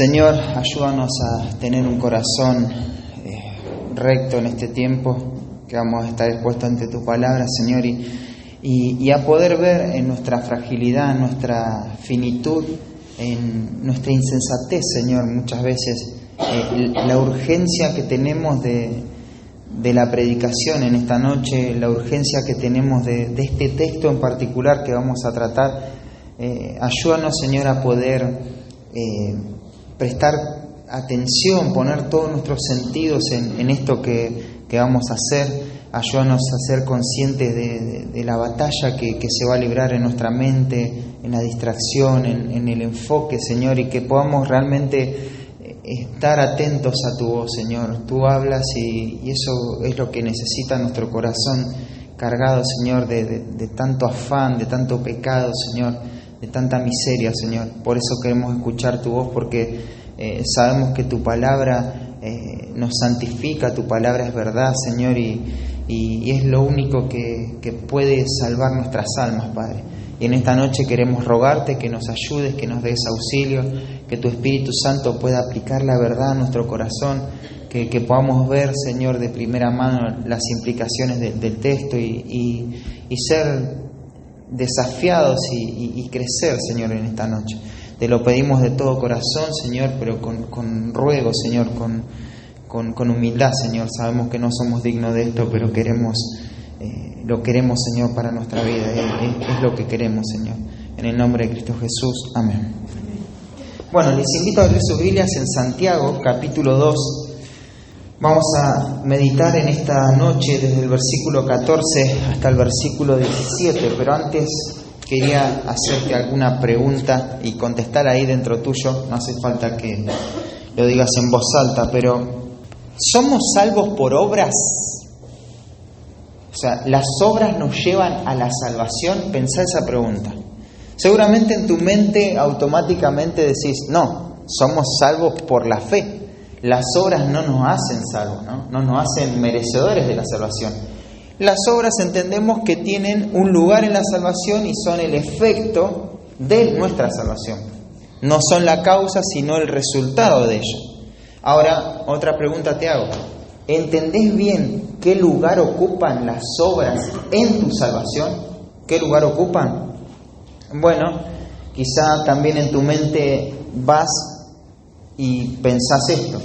Señor, ayúdanos a tener un corazón recto en este tiempo, que vamos a estar expuestos ante tu palabra, Señor, y a poder ver en nuestra fragilidad, en nuestra finitud, en nuestra insensatez, Señor, muchas veces, la urgencia que tenemos de la predicación en esta noche, la urgencia que tenemos de este texto en particular que vamos a tratar. Ayúdanos, Señor, a poder prestar atención, poner todos nuestros sentidos en esto que vamos a hacer. Ayúdanos a ser conscientes de la batalla que se va a librar en nuestra mente, en la distracción, en el enfoque, Señor, y que podamos realmente estar atentos a tu voz, Señor. Tú hablas y eso es lo que necesita nuestro corazón cargado, Señor, de tanto afán, de tanto pecado, Señor, de tanta miseria, Señor. Por eso queremos escuchar tu voz, porque sabemos que tu palabra nos santifica, tu palabra es verdad, Señor, y es lo único que puede salvar nuestras almas, Padre. Y en esta noche queremos rogarte que nos ayudes, que nos des auxilio, que tu Espíritu Santo pueda aplicar la verdad a nuestro corazón, que podamos ver, Señor, de primera mano las implicaciones del texto y ser desafiados y crecer, Señor, en esta noche. Te lo pedimos de todo corazón, Señor, pero con ruego, Señor, con humildad, Señor. Sabemos que no somos dignos de esto, pero lo queremos, Señor, para nuestra vida. Es lo que queremos, Señor. En el nombre de Cristo Jesús. Amén. Bueno, les invito a abrir sus Biblias en Santiago, capítulo 2. Vamos a meditar en esta noche desde el versículo 14 hasta el versículo 17, pero antes quería hacerte alguna pregunta y contestar ahí dentro tuyo. No hace falta que lo digas en voz alta, pero ¿somos salvos por obras? O sea, ¿las obras nos llevan a la salvación? Pensá esa pregunta. Seguramente en tu mente automáticamente decís, no, somos salvos por la fe. Las obras no nos hacen salvos, no nos hacen merecedores de la salvación. Las obras entendemos que tienen un lugar en la salvación y son el efecto de nuestra salvación. No son la causa, sino el resultado de ello. Ahora, otra pregunta te hago. ¿Entendés bien qué lugar ocupan las obras en tu salvación? ¿Qué lugar ocupan? Bueno, quizá también en tu mente vas y pensás esto.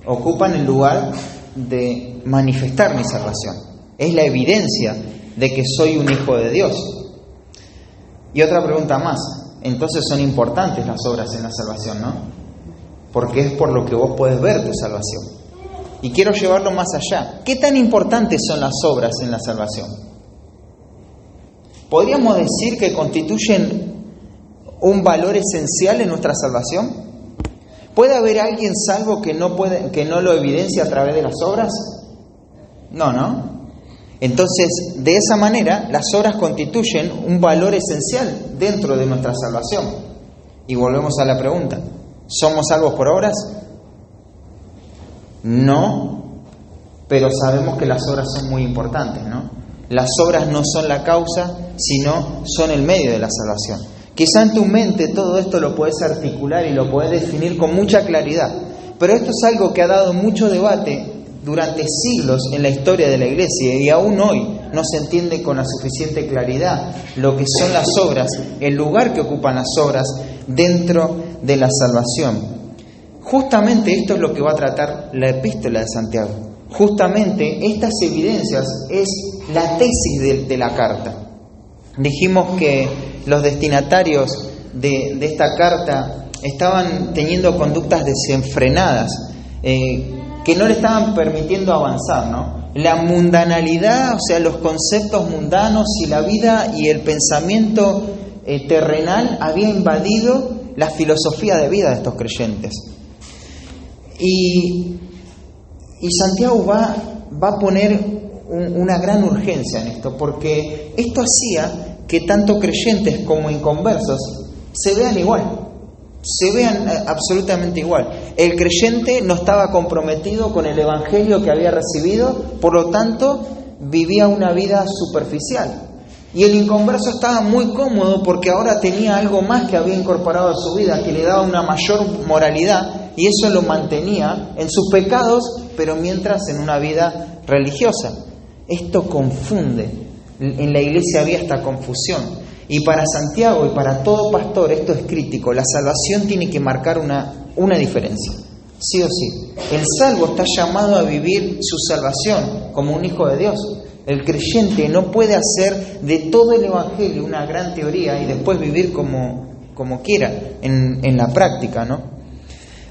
Ocupan el lugar de manifestar mi salvación. Es la evidencia de que soy un hijo de Dios. Y otra pregunta más. Entonces son importantes las obras en la salvación, ¿no? Porque es por lo que vos podés ver tu salvación. Y quiero llevarlo más allá. ¿Qué tan importantes son las obras en la salvación? ¿Podríamos decir que constituyen un valor esencial en nuestra salvación? ¿Puede haber alguien salvo que no lo evidencia a través de las obras? No. Entonces, de esa manera, las obras constituyen un valor esencial dentro de nuestra salvación. Y volvemos a la pregunta. ¿Somos salvos por obras? No, pero sabemos que las obras son muy importantes, ¿no? Las obras no son la causa, sino son el medio de la salvación. Quizá en tu mente todo esto lo puedes articular y lo puedes definir con mucha claridad, pero esto es algo que ha dado mucho debate durante siglos en la historia de la Iglesia y aún hoy no se entiende con la suficiente claridad lo que son las obras, el lugar que ocupan las obras dentro de la salvación. Justamente esto es lo que va a tratar la epístola de Santiago. Justamente estas evidencias es la tesis de la carta. Dijimos que los destinatarios de esta carta estaban teniendo conductas desenfrenadas que no le estaban permitiendo avanzar, ¿no? La mundanalidad, o sea, los conceptos mundanos y la vida y el pensamiento terrenal había invadido la filosofía de vida de estos creyentes. Y Santiago va a poner una gran urgencia en esto, porque esto hacía que tanto creyentes como inconversos se vean igual, se vean absolutamente igual. El creyente no estaba comprometido con el evangelio que había recibido, por lo tanto vivía una vida superficial. Y el inconverso estaba muy cómodo porque ahora tenía algo más que había incorporado a su vida, que le daba una mayor moralidad, y eso lo mantenía en sus pecados, pero mientras en una vida religiosa. Esto confunde. En la iglesia había esta confusión. Y para Santiago y para todo pastor esto es crítico. La salvación tiene que marcar una diferencia. Sí o sí. El salvo está llamado a vivir su salvación como un hijo de Dios. El creyente no puede hacer de todo el evangelio una gran teoría y después vivir como quiera en la práctica, ¿no?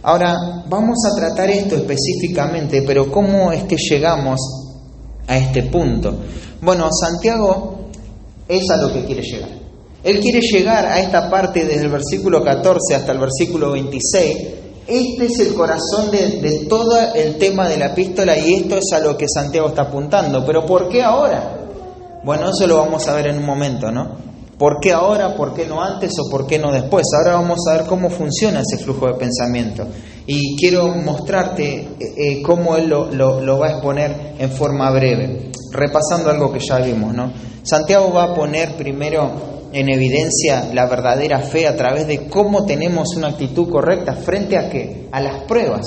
Ahora, vamos a tratar esto específicamente, pero ¿cómo es que llegamos a este punto? Bueno, Santiago es a lo que quiere llegar. Él quiere llegar a esta parte desde el versículo 14 hasta el versículo 26. Este es el corazón de todo el tema de la epístola y esto es a lo que Santiago está apuntando. ¿Pero por qué ahora? Bueno, eso lo vamos a ver en un momento, ¿no? ¿Por qué ahora? ¿Por qué no antes? ¿O por qué no después? Ahora vamos a ver cómo funciona ese flujo de pensamiento. Y quiero mostrarte cómo él lo va a exponer en forma breve, repasando algo que ya vimos, ¿no? Santiago va a poner primero en evidencia la verdadera fe a través de cómo tenemos una actitud correcta frente a ¿qué? A las pruebas.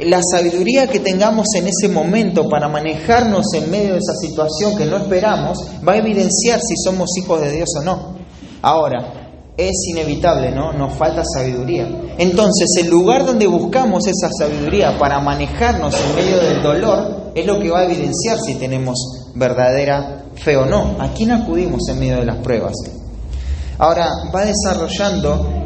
La sabiduría que tengamos en ese momento para manejarnos en medio de esa situación que no esperamos va a evidenciar si somos hijos de Dios o no. Ahora, es inevitable, ¿no? Nos falta sabiduría. Entonces, el lugar donde buscamos esa sabiduría para manejarnos en medio del dolor es lo que va a evidenciar si tenemos verdadera fe o no. ¿A quién acudimos en medio de las pruebas? Ahora, va desarrollando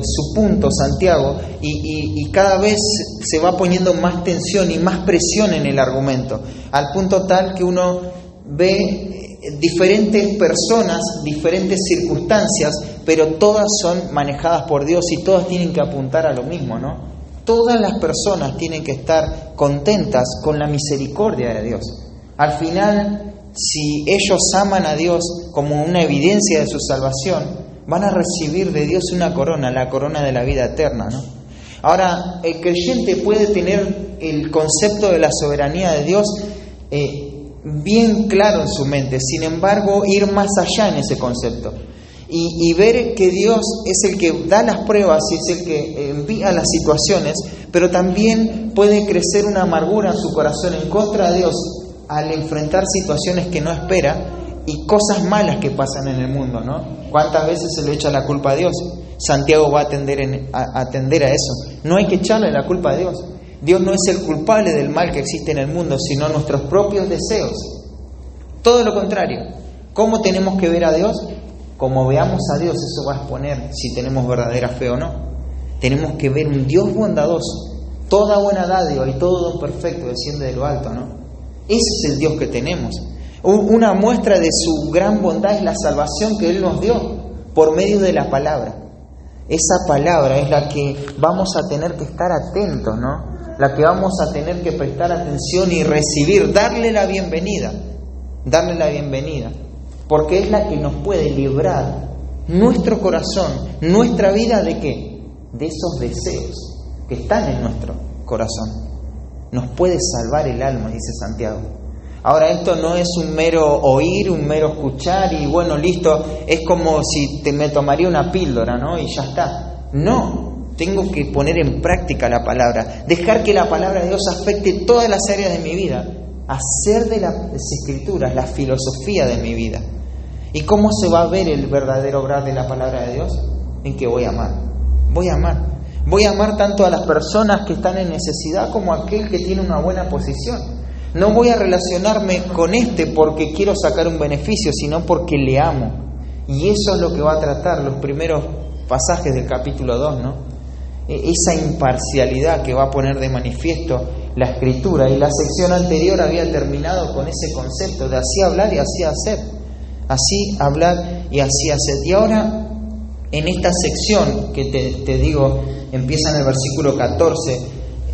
su punto Santiago y cada vez se va poniendo más tensión y más presión en el argumento, al punto tal que uno ve diferentes personas, diferentes circunstancias, pero todas son manejadas por Dios y todas tienen que apuntar a lo mismo, ¿no? Todas las personas tienen que estar contentas con la misericordia de Dios. Al final, si ellos aman a Dios como una evidencia de su salvación, van a recibir de Dios una corona, la corona de la vida eterna, ¿no? Ahora, el creyente puede tener el concepto de la soberanía de Dios bien claro en su mente, sin embargo, ir más allá en ese concepto y ver que Dios es el que da las pruebas y es el que envía las situaciones, pero también puede crecer una amargura en su corazón en contra de Dios al enfrentar situaciones que no espera y cosas malas que pasan en el mundo, ¿no? ¿Cuántas veces se le echa la culpa a Dios? Santiago va a atender a eso. No hay que echarle la culpa a Dios. Dios no es el culpable del mal que existe en el mundo, sino nuestros propios deseos. Todo lo contrario. ¿Cómo tenemos que ver a Dios? Como veamos a Dios, eso va a exponer si tenemos verdadera fe o no. Tenemos que ver un Dios bondadoso. Toda buena dádiva y todo don perfecto desciende de lo alto, ¿no? Ese es el Dios que tenemos. Una muestra de su gran bondad es la salvación que Él nos dio por medio de la palabra. Esa palabra es la que vamos a tener que estar atentos, ¿no? La que vamos a tener que prestar atención y recibir, darle la bienvenida, porque es la que nos puede librar nuestro corazón, nuestra vida ¿de qué? De esos deseos que están en nuestro corazón. Nos puede salvar el alma, dice Santiago. Ahora, esto no es un mero oír, un mero escuchar y bueno, listo, es como si me tomaría una píldora, ¿no? Y ya está. No, tengo que poner en práctica la palabra, dejar que la palabra de Dios afecte todas las áreas de mi vida, hacer de las Escrituras la filosofía de mi vida. ¿Y cómo se va a ver el verdadero obrar de la palabra de Dios? En que voy a amar. Voy a amar tanto a las personas que están en necesidad como a aquel que tiene una buena posición. No voy a relacionarme con porque quiero sacar un beneficio, sino porque le amo. Y eso es lo que va a tratar los primeros pasajes del capítulo 2, ¿no? Esa imparcialidad que va a poner de manifiesto la Escritura. Y la sección anterior había terminado con ese concepto de así hablar y así hacer. Así hablar y así hacer. Y ahora, en esta sección que te digo, empieza en el versículo 14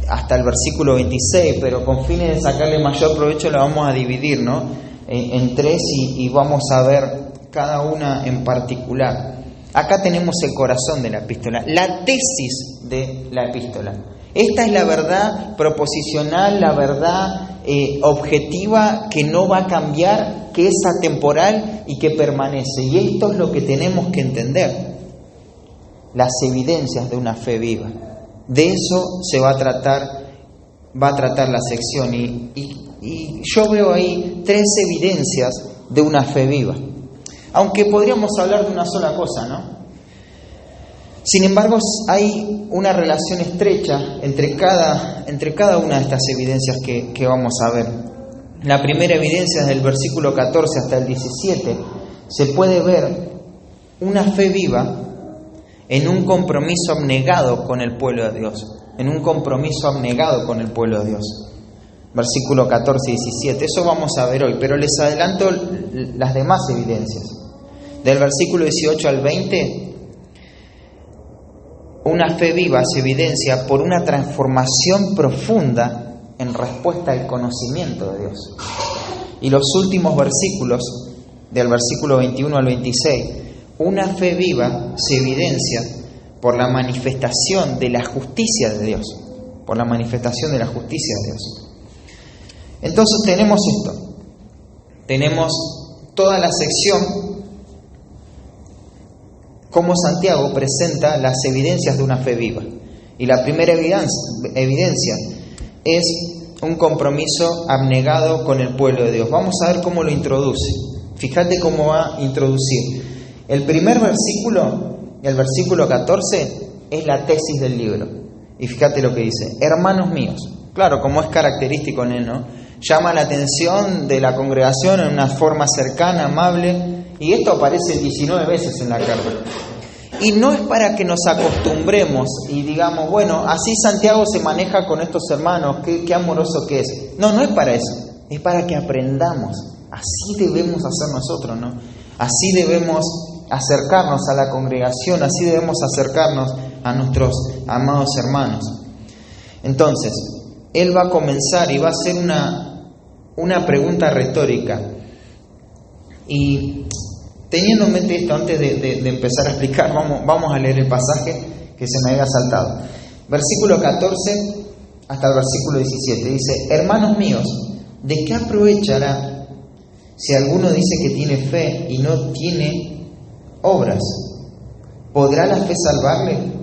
hasta el versículo 26, pero con fines de sacarle mayor provecho la vamos a dividir, ¿no? En tres y vamos a ver cada una en particular. Acá tenemos el corazón de la epístola, la tesis de la epístola. Esta es la verdad proposicional, la verdad objetiva que no va a cambiar, que es atemporal y que permanece. Y esto es lo que tenemos que entender. Las evidencias de una fe viva. De eso se va a tratar la sección. Y yo veo ahí 3 evidencias de una fe viva. Aunque podríamos hablar de una sola cosa, ¿no? Sin embargo, hay una relación estrecha entre cada una de estas evidencias que vamos a ver. La primera evidencia, desde el versículo 14 hasta el 17, se puede ver una fe viva en un compromiso abnegado con el pueblo de Dios. En un compromiso abnegado con el pueblo de Dios. Versículo 14 y 17. Eso vamos a ver hoy, pero les adelanto las demás evidencias. Del versículo 18 al 20, una fe viva se evidencia por una transformación profunda en respuesta al conocimiento de Dios. Y los últimos versículos, del versículo 21 al 26, una fe viva se evidencia por la manifestación de la justicia de Dios. Por la manifestación de la justicia de Dios. Entonces tenemos esto. Tenemos toda la sección, cómo Santiago presenta las evidencias de una fe viva. Y la primera evidencia es un compromiso abnegado con el pueblo de Dios. Vamos a ver cómo lo introduce. Fíjate cómo va a introducir. El primer versículo, el versículo 14, es la tesis del libro. Y fíjate lo que dice: hermanos míos. Claro, como es característico en él, ¿no? Llama la atención de la congregación en una forma cercana, amable. Y esto aparece 19 veces en la carta. Y no es para que nos acostumbremos y digamos, bueno, así Santiago se maneja con estos hermanos, qué amoroso que es. No, no es para eso. Es para que aprendamos. Así debemos hacer nosotros, ¿no? Así debemos acercarnos a la congregación, así debemos acercarnos a nuestros amados hermanos. Entonces, él va a comenzar y va a hacer una pregunta retórica. Y teniendo en mente esto, antes de empezar a explicar, vamos a leer el pasaje que se me había saltado. Versículo 14 hasta el versículo 17. Dice: hermanos míos, ¿de qué aprovechará si alguno dice que tiene fe y no tiene obras? ¿Podrá la fe salvarle?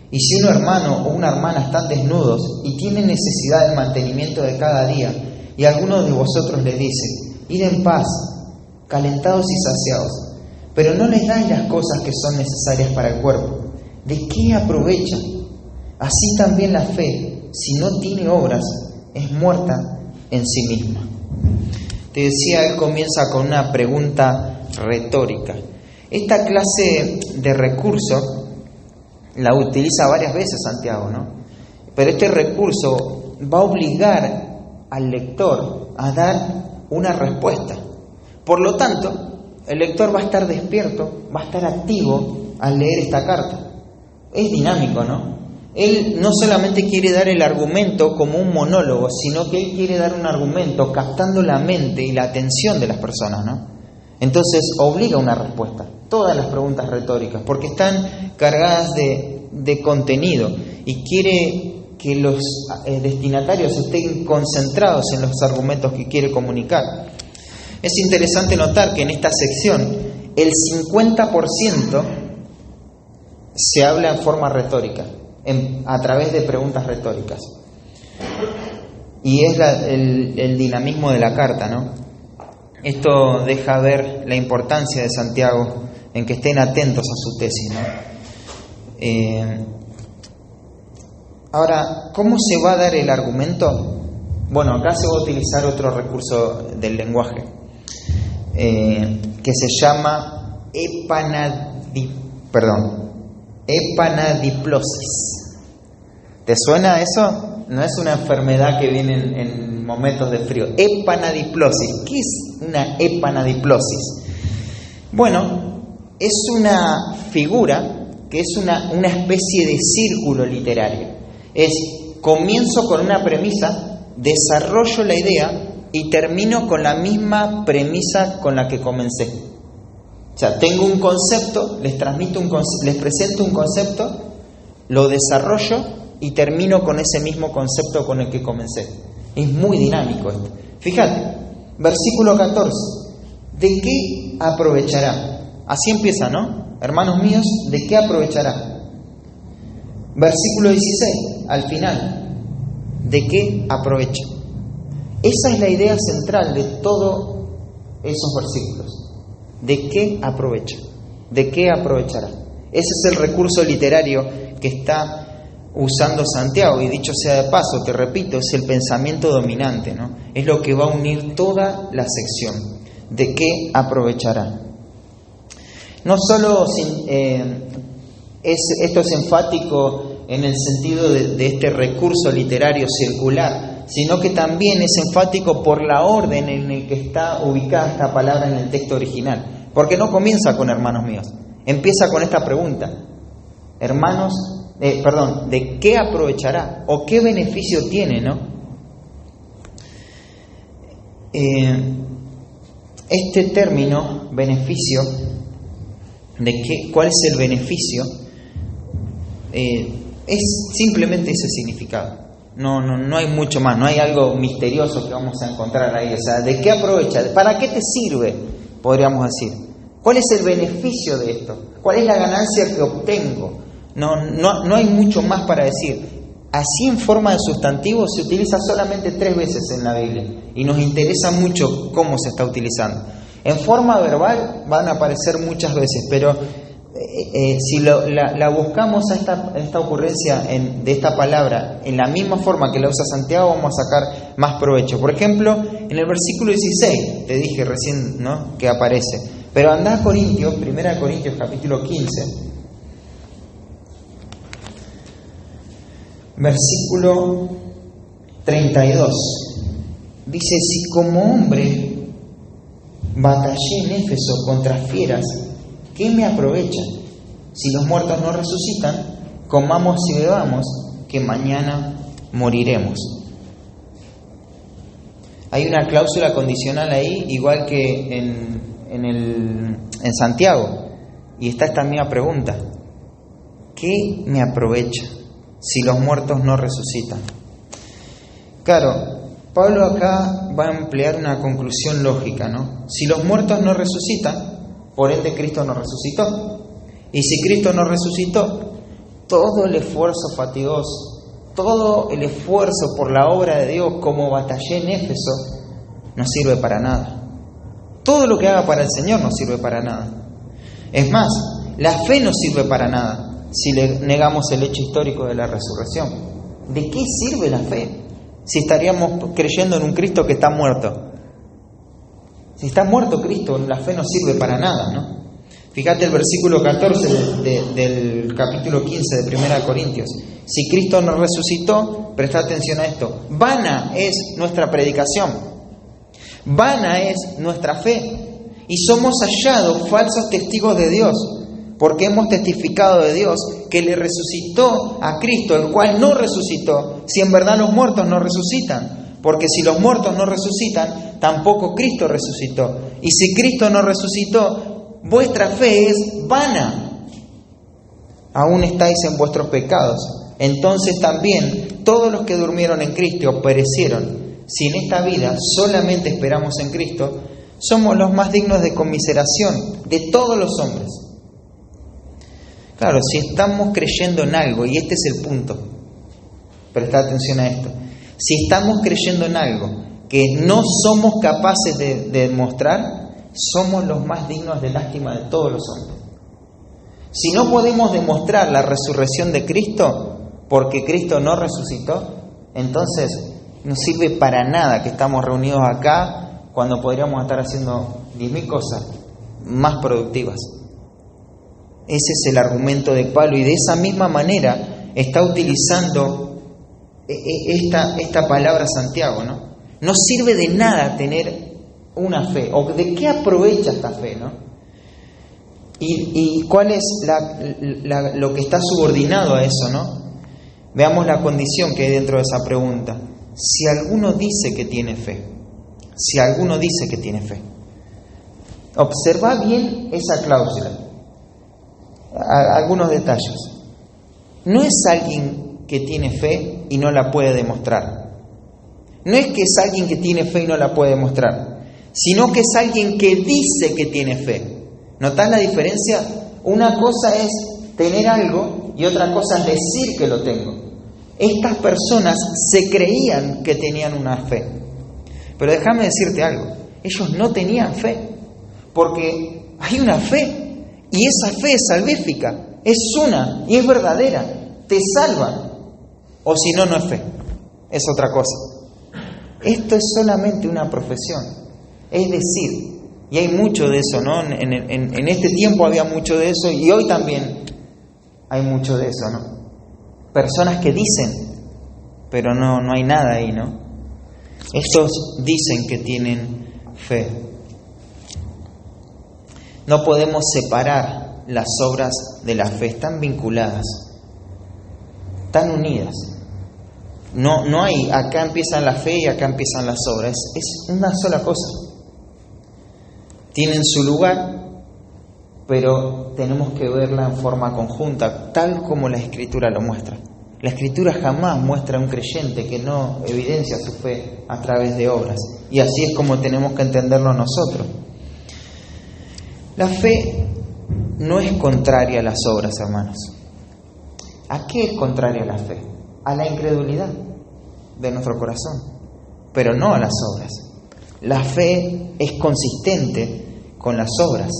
Y si un hermano o una hermana están desnudos y tienen necesidad del mantenimiento de cada día, y alguno de vosotros les dice: id en paz, calentados y saciados, pero no les dais las cosas que son necesarias para el cuerpo, ¿de qué aprovecha? Así también la fe, si no tiene obras, es muerta en sí misma. Te decía, él comienza con una pregunta retórica. Esta clase de recurso la utiliza varias veces Santiago, ¿no? Pero este recurso va a obligar al lector a dar una respuesta. Por lo tanto, el lector va a estar despierto, va a estar activo al leer esta carta. Es dinámico, ¿no? Él no solamente quiere dar el argumento como un monólogo, sino que él quiere dar un argumento captando la mente y la atención de las personas, ¿no? Entonces obliga una respuesta. Todas las preguntas retóricas, porque están cargadas de contenido y quiere que los destinatarios estén concentrados en los argumentos que quiere comunicar. Es interesante notar que en esta sección el 50% se habla en forma retórica, a través de preguntas retóricas. Y es el dinamismo de la carta, ¿no? Esto deja ver la importancia de Santiago en que estén atentos a su tesis, ¿no? Ahora, ¿cómo se va a dar el argumento? Bueno, acá se va a utilizar otro recurso del lenguaje que se llama epanadiplosis. ¿Te suena eso? No es una enfermedad que viene en momentos de frío. Epanadiplosis. ¿Qué es una epanadiplosis? Bueno, es una figura que es una especie de círculo literario. Es, comienzo con una premisa, desarrollo la idea y termino con la misma premisa con la que comencé. O sea, tengo un concepto, les presento un concepto, lo desarrollo y termino con ese mismo concepto con el que comencé. Es muy dinámico esto. Fíjate, versículo 14. ¿De qué aprovechará? Así empieza, ¿no? Hermanos míos, ¿de qué aprovechará? Versículo 16, al final. ¿De qué aprovecha? Esa es la idea central de todos esos versículos. ¿De qué aprovecha? ¿De qué aprovechará? Ese es el recurso literario que está usando Santiago, y dicho sea de paso, te repito, es el pensamiento dominante, ¿no? Es lo que va a unir toda la sección. ¿De qué aprovechará? No solo esto es enfático en el sentido de este recurso literario circular, sino que también es enfático por la orden en el que está ubicada esta palabra en el texto original. Porque no comienza con hermanos míos, empieza con esta pregunta: ¿de qué aprovechará? ¿O qué beneficio tiene, no? Este término, beneficio, ¿cuál es el beneficio? Es simplemente ese significado. No hay mucho más, no hay algo misterioso que vamos a encontrar ahí. O sea, ¿de qué aprovecha? ¿Para qué te sirve? Podríamos decir. ¿Cuál es el beneficio de esto? ¿Cuál es la ganancia que obtengo? No hay mucho más para decir. Así en forma de sustantivo se utiliza solamente 3 veces en la Biblia y nos interesa mucho cómo se está utilizando. En forma verbal van a aparecer muchas veces, pero si la buscamos a esta ocurrencia de esta palabra en la misma forma que la usa Santiago, vamos a sacar más provecho. Por ejemplo, en el versículo 16, te dije recién, ¿no?, que aparece. Pero andá a Corintios, 1 Corintios capítulo 15, versículo 32. Dice: si como hombre batallé en Éfeso contra fieras, ¿qué me aprovecha? Si los muertos no resucitan, comamos y bebamos, que mañana moriremos. Hay una cláusula condicional ahí, igual que en Santiago, y está esta misma pregunta: ¿qué me aprovecha si los muertos no resucitan? Claro, Pablo acá va a emplear una conclusión lógica, ¿no? Si los muertos no resucitan, por ende Cristo no resucitó. Y si Cristo no resucitó, todo el esfuerzo fatigoso, todo el esfuerzo por la obra de Dios, como batallé en Éfeso, no sirve para nada. Todo lo que haga para el Señor no sirve para nada. Es más, la fe no sirve para nada si le negamos el hecho histórico de la resurrección. ¿De qué sirve la fe si estaríamos creyendo en un Cristo que está muerto? Si está muerto Cristo, la fe no sirve para nada, ¿no? Fíjate el versículo 14 del capítulo 15 de 1 Corintios. Si Cristo no resucitó, presta atención a esto: vana es nuestra predicación, vana es nuestra fe, y somos hallados falsos testigos de Dios, porque hemos testificado de Dios que le resucitó a Cristo, el cual no resucitó, si en verdad los muertos no resucitan. Porque si los muertos no resucitan, tampoco Cristo resucitó. Y si Cristo no resucitó, vuestra fe es vana. Aún estáis en vuestros pecados. Entonces también todos los que durmieron en Cristo perecieron. Si en esta vida solamente esperamos en Cristo, somos los más dignos de conmiseración de todos los hombres. Claro, si estamos creyendo en algo, y este es el punto, prestad atención a esto: si estamos creyendo en algo que no somos capaces de demostrar, somos los más dignos de lástima de todos los hombres. Si no podemos demostrar la resurrección de Cristo, porque Cristo no resucitó, entonces no sirve para nada que estamos reunidos acá cuando podríamos estar haciendo 10.000 cosas más productivas. Ese es el argumento de Pablo, y de esa misma manera está utilizando esta palabra Santiago, ¿no? No sirve de nada tener una fe, o de qué aprovecha esta fe, ¿no? Y cuál es lo que está subordinado a eso, ¿no? Veamos la condición que hay dentro de esa pregunta. Si alguno dice que tiene fe, si alguno dice que tiene fe, observa bien esa cláusula, algunos detalles. No es alguien que tiene fe y no la puede demostrar. No es que es alguien que tiene fe y no la puede demostrar, sino que es alguien que dice que tiene fe. ¿Notás la diferencia? Una cosa es tener algo y otra cosa es decir que lo tengo. Estas personas se creían que tenían una fe. Pero déjame decirte algo, ellos no tenían fe, porque hay una fe y esa fe es salvífica, es una y es verdadera, te salva. O si no, no es fe, es otra cosa. Esto es solamente una profesión, es decir, y hay mucho de eso, ¿no? En este tiempo había mucho de eso y hoy también hay mucho de eso, ¿no? Personas que dicen, pero no hay nada ahí, ¿no? Estos dicen que tienen fe. No podemos separar las obras de la fe, están vinculadas, están unidas. No hay, acá empiezan la fe y acá empiezan las obras, es una sola cosa. Tienen su lugar, pero tenemos que verla en forma conjunta, tal como la Escritura lo muestra. La Escritura jamás muestra a un creyente que no evidencia su fe a través de obras. Y así es como tenemos que entenderlo nosotros. La fe no es contraria a las obras, hermanos. ¿A qué es contraria la fe? A la incredulidad de nuestro corazón, pero no a las obras. La fe es consistente con las obras.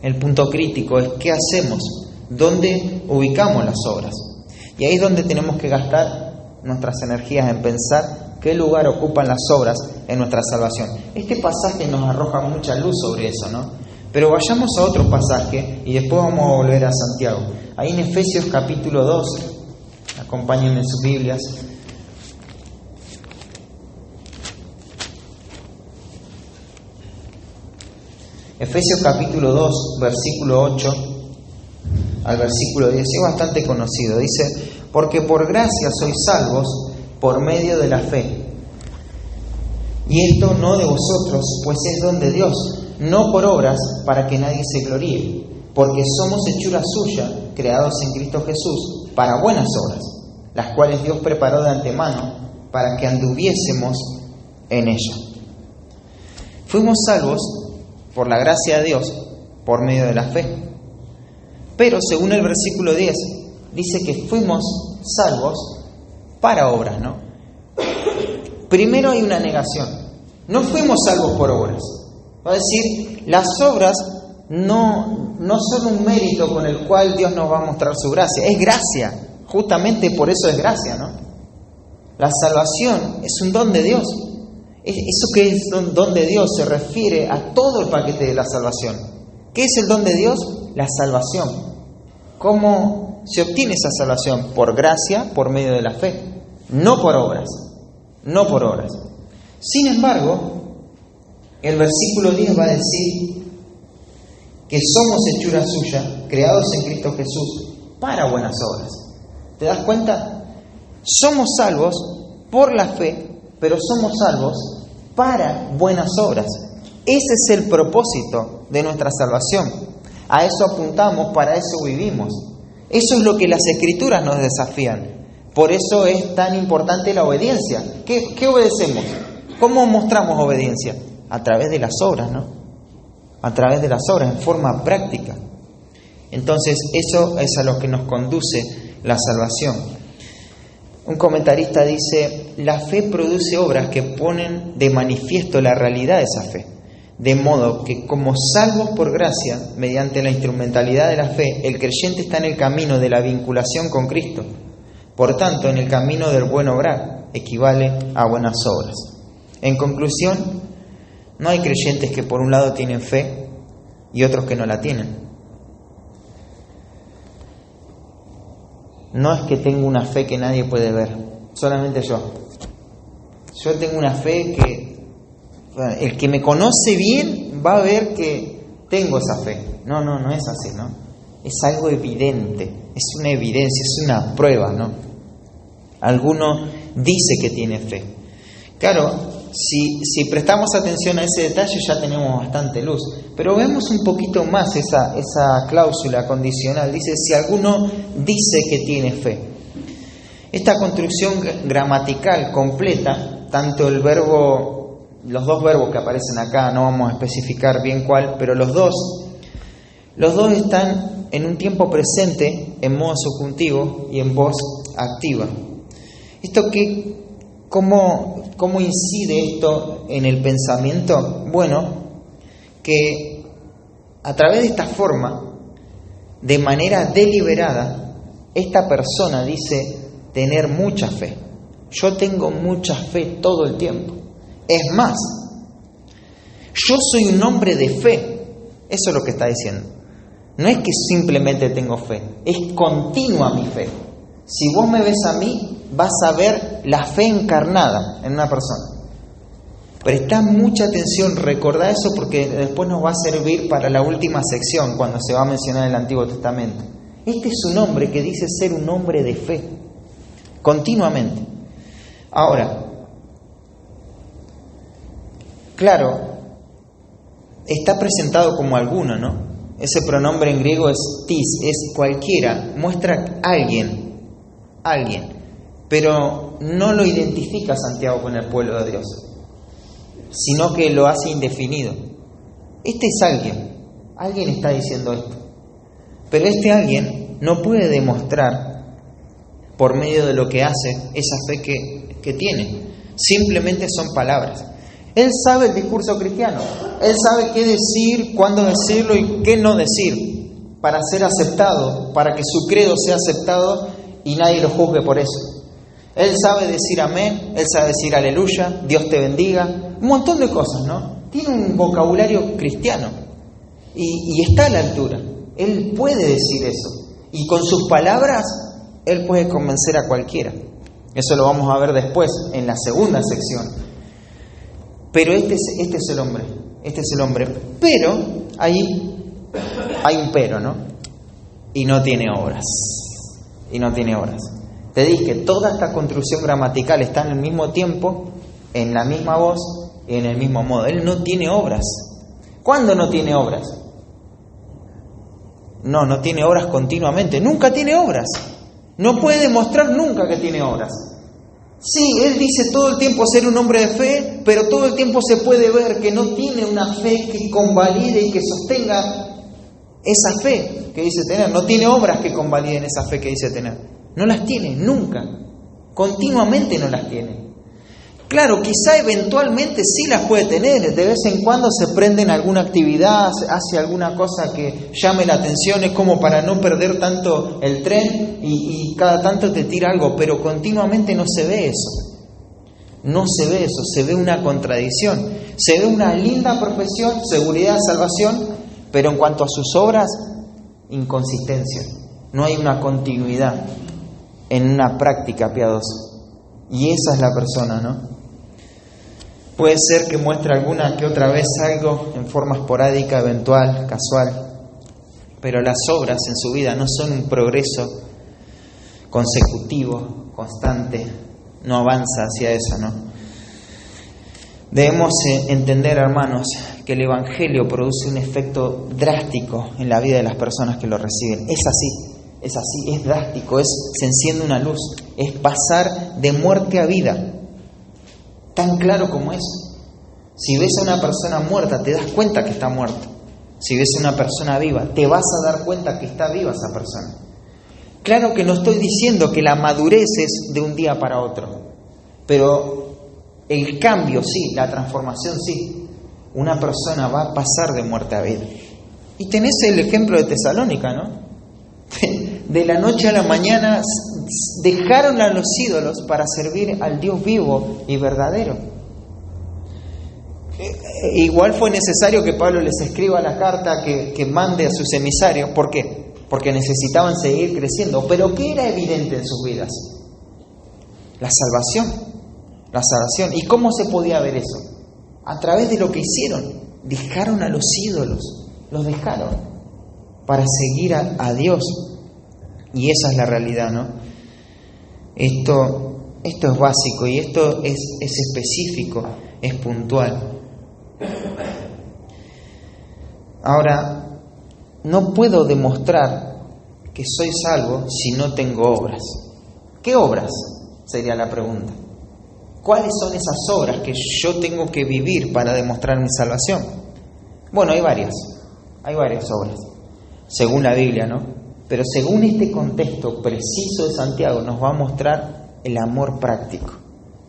El punto crítico es ¿qué hacemos? ¿Dónde ubicamos las obras? Y ahí es donde tenemos que gastar nuestras energías en pensar qué lugar ocupan las obras en nuestra salvación. Este pasaje nos arroja mucha luz sobre eso, ¿no? Pero vayamos a otro pasaje y después vamos a volver a Santiago. Ahí en Efesios capítulo 2, acompáñenme en sus Biblias. Efesios capítulo 2, versículo 8 al versículo 10, es bastante conocido. Dice: porque por gracia sois salvos por medio de la fe. Y esto no de vosotros, pues es don de Dios, no por obras, para que nadie se gloríe. Porque somos hechura suya, creados en Cristo Jesús, para buenas obras, las cuales Dios preparó de antemano para que anduviésemos en ella. Fuimos salvos por la gracia de Dios, por medio de la fe. Pero según el versículo 10, dice que fuimos salvos para obras, ¿no? Primero hay una negación. No fuimos salvos por obras. Va a decir, las obras no son un mérito con el cual Dios nos va a mostrar su gracia. Es gracia. Justamente por eso es gracia, ¿no? La salvación es un don de Dios. Eso que es un don de Dios se refiere a todo el paquete de la salvación. ¿Qué es el don de Dios? La salvación. ¿Cómo se obtiene esa salvación? Por gracia, por medio de la fe. No por obras. No por obras. Sin embargo, el versículo 10 va a decir que somos hechura suya, creados en Cristo Jesús, para buenas obras. ¿Te das cuenta? Somos salvos por la fe, pero somos salvos para buenas obras. Ese es el propósito de nuestra salvación. A eso apuntamos, para eso vivimos. Eso es lo que las Escrituras nos desafían. Por eso es tan importante la obediencia. ¿Qué obedecemos? ¿Cómo mostramos obediencia? A través de las obras, ¿no? A través de las obras, en forma práctica. Entonces, eso es a lo que nos conduce la salvación. Un comentarista dice: la fe produce obras que ponen de manifiesto la realidad de esa fe. De modo que, como salvos por gracia, mediante la instrumentalidad de la fe, el creyente está en el camino de la vinculación con Cristo. Por tanto, en el camino del buen obrar, equivale a buenas obras. En conclusión, no hay creyentes que por un lado tienen fe y otros que no la tienen. No es que tengo una fe que nadie puede ver, solamente yo. Yo tengo una fe que el que me conoce bien va a ver que tengo esa fe. No es así, ¿no? Es algo evidente, es una evidencia, es una prueba, ¿no? Alguno dice que tiene fe. Claro, si prestamos atención a ese detalle ya tenemos bastante luz. Pero vemos un poquito más esa cláusula condicional. Dice, si alguno dice que tiene fe. Esta construcción gramatical completa, tanto el verbo, los dos verbos que aparecen acá, no vamos a especificar bien cuál, pero los dos están en un tiempo presente en modo subjuntivo y en voz activa. ¿Cómo incide esto en el pensamiento? Bueno, que a través de esta forma, de manera deliberada, esta persona dice tener mucha fe. Yo tengo mucha fe todo el tiempo. Es más, yo soy un hombre de fe. Eso es lo que está diciendo. No es que simplemente tengo fe, es continua mi fe. Si vos me ves a mí, vas a ver la fe encarnada en una persona. Prestá mucha atención, recordá eso porque después nos va a servir para la última sección, cuando se va a mencionar el Antiguo Testamento. Este es un hombre que dice ser un hombre de fe, continuamente. Ahora, claro, está presentado como alguno, ¿no? Ese pronombre en griego es tis, es cualquiera, muestra alguien, pero no lo identifica Santiago con el pueblo de Dios, sino que lo hace indefinido. Este es alguien está diciendo esto, pero este alguien no puede demostrar por medio de lo que hace esa fe que tiene, simplemente son palabras. Él sabe el discurso cristiano, él sabe qué decir, cuándo decirlo y qué no decir para ser aceptado, para que su credo sea aceptado y nadie lo juzgue por eso. Él sabe decir amén, él sabe decir aleluya, Dios te bendiga, un montón de cosas, ¿no? Tiene un vocabulario cristiano y está a la altura. Él puede decir eso y con sus palabras él puede convencer a cualquiera. Eso lo vamos a ver después en la segunda sección. Pero este es el hombre. Pero hay un pero, ¿no? Y no tiene obras. Te dije que toda esta construcción gramatical está en el mismo tiempo, en la misma voz y en el mismo modo. Él no tiene obras. ¿Cuándo no tiene obras? No tiene obras continuamente. Nunca tiene obras. No puede demostrar nunca que tiene obras. Sí, él dice todo el tiempo ser un hombre de fe, pero todo el tiempo se puede ver que no tiene una fe que convalide y que sostenga esa fe que dice tener. No tiene obras que convaliden esa fe que dice tener. No las tiene, nunca. Continuamente no las tiene. Claro, quizá eventualmente sí las puede tener. De vez en cuando se prende en alguna actividad, hace alguna cosa que llame la atención, es como para no perder tanto el tren y cada tanto te tira algo, pero continuamente no se ve eso. No se ve eso, se ve una contradicción. Se ve una linda profesión, seguridad, salvación, pero en cuanto a sus obras, inconsistencia. No hay una continuidad en una práctica piadosa. Y esa es la persona, ¿no? Puede ser que muestre alguna que otra vez algo en forma esporádica, eventual, casual, pero las obras en su vida no son un progreso consecutivo, constante, no avanza hacia eso, ¿no? Debemos entender, hermanos, que el Evangelio produce un efecto drástico en la vida de las personas que lo reciben. Es así, es drástico, se enciende una luz, es pasar de muerte a vida. Tan claro como eso. Si ves a una persona muerta, te das cuenta que está muerta. Si ves a una persona viva, te vas a dar cuenta que está viva esa persona. Claro que no estoy diciendo que la madurez es de un día para otro, pero el cambio sí, la transformación sí. Una persona va a pasar de muerte a vida. Y tenés el ejemplo de Tesalónica, ¿no? De la noche a la mañana dejaron a los ídolos para servir al Dios vivo y verdadero. Igual fue necesario que Pablo les escriba la carta que mande a sus emisarios. ¿Por qué? Porque necesitaban seguir creciendo. ¿Pero qué era evidente en sus vidas? La salvación. ¿Y cómo se podía ver eso? A través de lo que hicieron. Dejaron a los ídolos. Los dejaron para seguir a Dios. Y esa es la realidad, ¿no? Esto es básico y esto es específico, es puntual. Ahora, no puedo demostrar que soy salvo si no tengo obras. ¿Qué obras? Sería la pregunta. ¿Cuáles son esas obras que yo tengo que vivir para demostrar mi salvación? Bueno, hay varias obras, según la Biblia, ¿no? Pero según este contexto preciso de Santiago nos va a mostrar el amor práctico.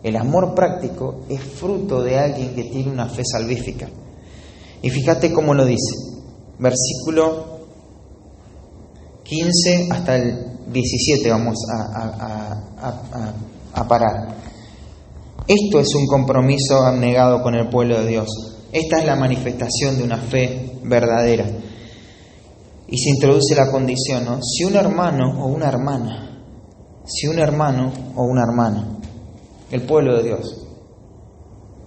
El amor práctico es fruto de alguien que tiene una fe salvífica. Y fíjate cómo lo dice, versículo 15 hasta el 17 vamos a parar. Esto es un compromiso abnegado con el pueblo de Dios. Esta es la manifestación de una fe verdadera. Y se introduce la condición, ¿no? Si un hermano o una hermana, el pueblo de Dios,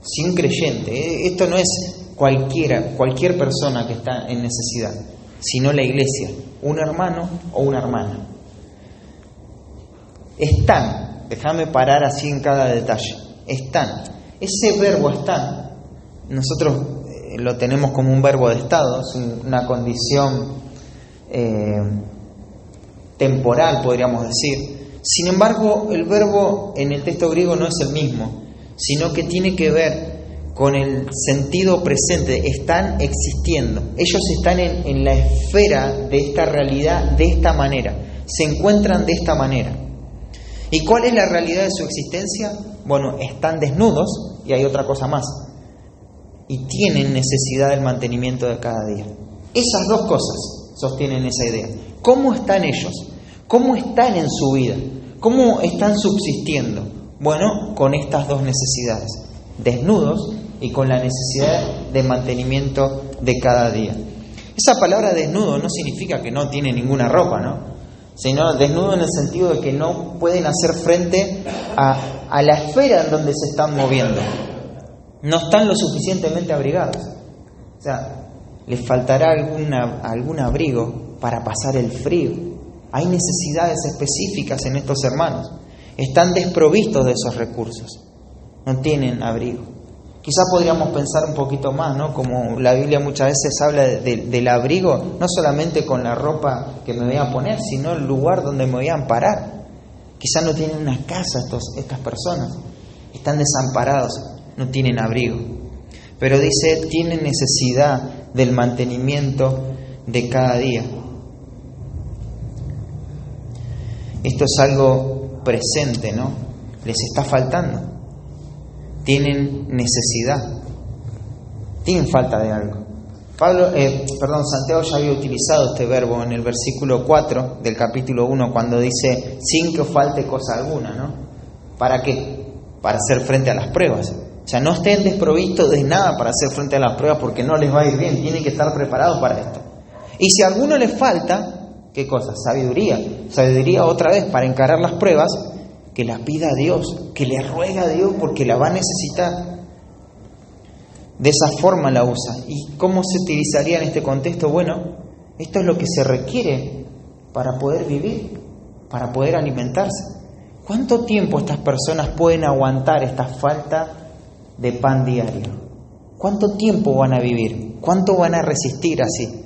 si un creyente, esto no es cualquier persona que está en necesidad, sino la iglesia, un hermano o una hermana. Están, déjame parar así en cada detalle, están. Ese verbo están, nosotros lo tenemos como un verbo de estado, es una condición temporal, podríamos decir. Sin embargo, el verbo en el texto griego no es el mismo, sino que tiene que ver con el sentido presente. Están existiendo. Ellos están en la esfera de esta realidad de esta manera. Se encuentran de esta manera. ¿Y cuál es la realidad de su existencia? Bueno, están desnudos y hay otra cosa más. Y tienen necesidad del mantenimiento de cada día. Esas dos cosas sostienen esa idea. ¿Cómo están ellos? ¿Cómo están en su vida? ¿Cómo están subsistiendo? Bueno, con estas dos necesidades. Desnudos y con la necesidad de mantenimiento de cada día. Esa palabra desnudo no significa que no tiene ninguna ropa, ¿no? Sino desnudo en el sentido de que no pueden hacer frente a la esfera en donde se están moviendo. No están lo suficientemente abrigados. O sea, les faltará algún abrigo para pasar el frío. Hay necesidades específicas en estos hermanos. Están desprovistos de esos recursos. No tienen abrigo. Quizá podríamos pensar un poquito más, ¿no? Como la Biblia muchas veces habla del abrigo, no solamente con la ropa que me voy a poner, sino el lugar donde me voy a amparar. Quizá no tienen una casa estas personas. Están desamparados, no tienen abrigo. Pero dice, tienen necesidad del mantenimiento de cada día. Esto es algo presente, ¿no? Les está faltando. Tienen necesidad. Tienen falta de algo. Santiago ya había utilizado este verbo en el versículo 4 del capítulo 1 cuando dice, sin que os falte cosa alguna, ¿no? ¿Para qué? Para hacer frente a las pruebas. O sea, no estén desprovistos de nada para hacer frente a las pruebas porque no les va a ir bien. Tienen que estar preparados para esto. Y si a alguno les falta, ¿qué cosa? Sabiduría. Sabiduría otra vez para encarar las pruebas, que la pida a Dios, que le ruega a Dios porque la va a necesitar. De esa forma la usa. ¿Y cómo se utilizaría en este contexto? Bueno, esto es lo que se requiere para poder vivir, para poder alimentarse. ¿Cuánto tiempo estas personas pueden aguantar esta falta de pan diario? ¿Cuánto tiempo van a vivir? ¿Cuánto van a resistir así?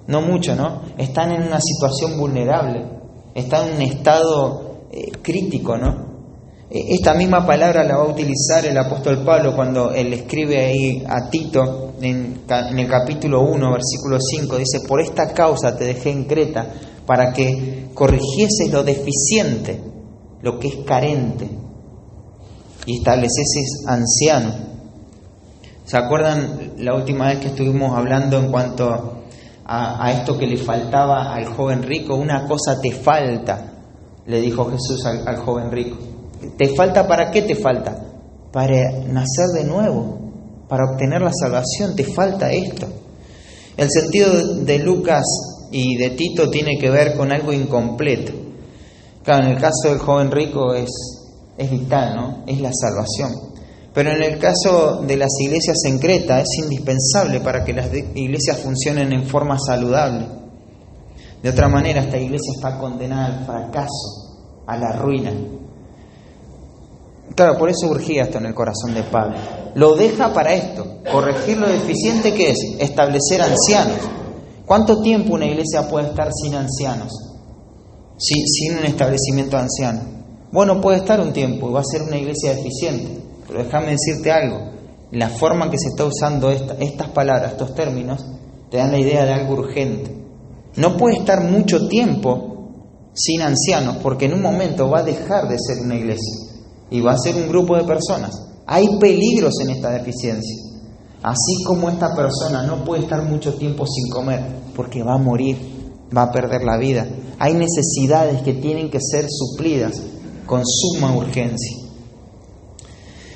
No mucho, ¿no? Están en una situación vulnerable, están en un estado crítico, ¿no? Esta misma palabra la va a utilizar el apóstol Pablo cuando él escribe ahí a Tito en el capítulo 1, versículo 5, dice, por esta causa te dejé en Creta para que corrigieses lo deficiente, lo que es carente, y establecieses anciano. ¿Se acuerdan la última vez que estuvimos hablando en cuanto a esto que le faltaba al joven rico? Una cosa te falta, le dijo Jesús al joven rico. ¿Te falta para qué te falta? Para nacer de nuevo, para obtener la salvación, te falta esto. El sentido de Lucas y de Tito tiene que ver con algo incompleto. Claro, en el caso del joven rico es vital, ¿no? Es la salvación. Pero en el caso de las iglesias en Creta es indispensable para que las iglesias funcionen en forma saludable. De otra manera, esta iglesia está condenada al fracaso, a la ruina. Claro, por eso urgía esto en el corazón de Pablo. Lo deja para esto, corregir lo deficiente que es, establecer ancianos. ¿Cuánto tiempo una iglesia puede estar sin ancianos? Sin un establecimiento de ancianos. Bueno, puede estar un tiempo y va a ser una iglesia deficiente, pero déjame decirte algo, la forma en que se está usando estas palabras, estos términos, te dan la idea de algo urgente. No puede estar mucho tiempo sin ancianos, porque en un momento va a dejar de ser una iglesia y va a ser un grupo de personas. Hay peligros en esta deficiencia. Así como esta persona no puede estar mucho tiempo sin comer, porque va a morir, va a perder la vida. Hay necesidades que tienen que ser suplidas con suma urgencia.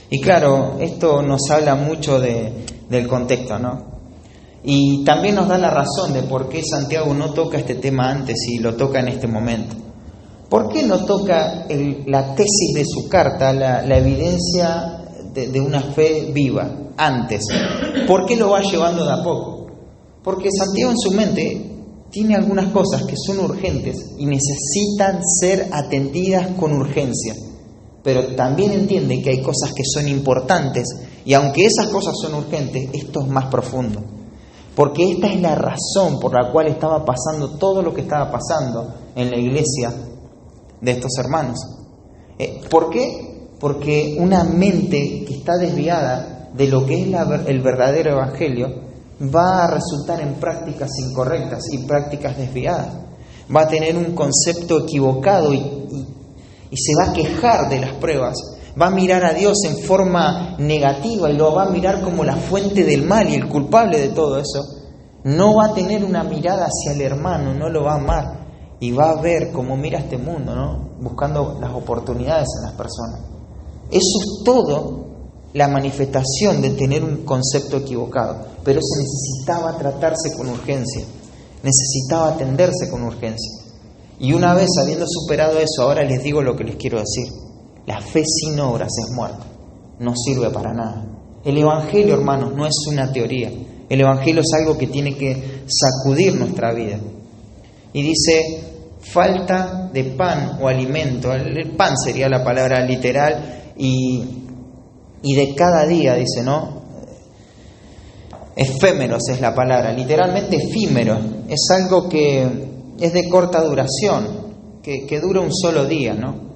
Y claro, esto nos habla mucho del contexto, ¿no? Y también nos da la razón de por qué Santiago no toca este tema antes y lo toca en este momento. ¿Por qué no toca la tesis de su carta, la evidencia de una fe viva antes? ¿Por qué lo va llevando de a poco? Porque Santiago en su mente tiene algunas cosas que son urgentes y necesitan ser atendidas con urgencia, pero también entiende que hay cosas que son importantes y aunque esas cosas son urgentes, esto es más profundo, porque esta es la razón por la cual estaba pasando todo lo que estaba pasando en la iglesia de estos hermanos. ¿Por qué? Porque una mente que está desviada de lo que es el verdadero evangelio va a resultar en prácticas incorrectas y prácticas desviadas. Va a tener un concepto equivocado y se va a quejar de las pruebas. Va a mirar a Dios en forma negativa y lo va a mirar como la fuente del mal y el culpable de todo eso. No va a tener una mirada hacia el hermano, no lo va a amar y va a ver cómo mira este mundo, ¿no? Buscando las oportunidades en las personas. Eso es todo la manifestación de tener un concepto equivocado, pero se necesitaba tratarse con urgencia, necesitaba atenderse con urgencia. Y una vez habiendo superado eso, ahora les digo lo que les quiero decir: la fe sin obras es muerta, no sirve para nada. El evangelio, hermanos, no es una teoría, el evangelio es algo que tiene que sacudir nuestra vida. Y dice, falta de pan o alimento, el pan sería la palabra literal, y de cada día, dice, ¿no? Efémeros es la palabra, literalmente efímero. Es algo que es de corta duración, que dura un solo día, ¿no?